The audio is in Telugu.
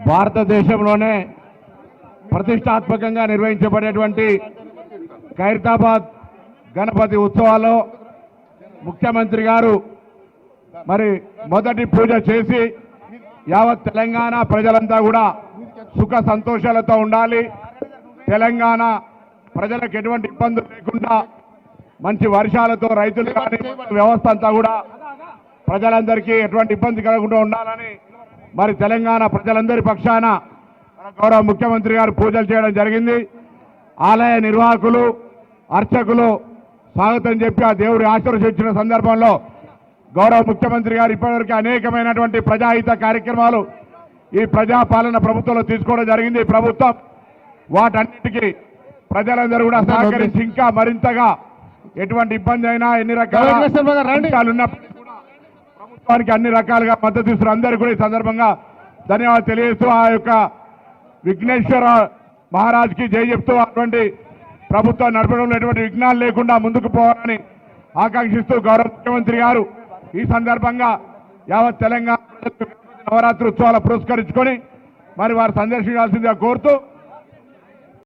భారతదేశంలోనే ప్రతిష్టాత్మకంగా నిర్వహించబడేటువంటి ఖైరతాబాద్ గణపతి ఉత్సవాల్లో ముఖ్యమంత్రి గారు మరి మొదటి పూజ చేసి యావత్ తెలంగాణ ప్రజలంతా కూడా సుఖ సంతోషాలతో ఉండాలి, తెలంగాణ ప్రజలకు ఎటువంటి ఇబ్బందులు లేకుండా మంచి వర్షాలతో రైతులు కానీ వ్యవస్థ అంతా కూడా ప్రజలందరికీ ఎటువంటి ఇబ్బంది కలగకుండా ఉండాలని మరి తెలంగాణ ప్రజలందరి పక్షాన గౌరవ ముఖ్యమంత్రి గారు పూజలు చేయడం జరిగింది. ఆలయ నిర్వాహకులు అర్చకులు స్వాగతం చెప్పి ఆ దేవుడి ఆశీర్వదించిన సందర్భంలో గౌరవ ముఖ్యమంత్రి గారు ఇప్పటివరకు అనేకమైనటువంటి ప్రజాహిత కార్యక్రమాలు ఈ ప్రజాపాలన ప్రభుత్వంలో తీసుకోవడం జరిగింది. ప్రభుత్వం వాటన్నిటికీ ప్రజలందరూ కూడా సహకరించి ఇంకా మరింతగా ఎటువంటి ఇబ్బంది అయినా ఎన్ని రకాల ఉన్నప్పటికీ కూడా ప్రభుత్వానికి అన్ని రకాలుగా మద్దతు ఇస్తున్న అందరికీ కూడా ఈ సందర్భంగా ధన్యవాదాలు తెలియజేస్తూ ఆ యొక్క విఘ్నేశ్వర మహారాజ్కి జై చెప్తూ అటువంటి ప్రభుత్వం నడపడంలో ఎటువంటి విఘ్నాలు లేకుండా ముందుకు పోవాలని ఆకాంక్షిస్తూ గౌరవ ముఖ్యమంత్రి గారు ఈ సందర్భంగా యావత్ తెలంగాణ నవరాత్రి ఉత్సవాలు పురస్కరించుకొని మరి వారు సందర్శించాల్సిందిగా కోరుతూ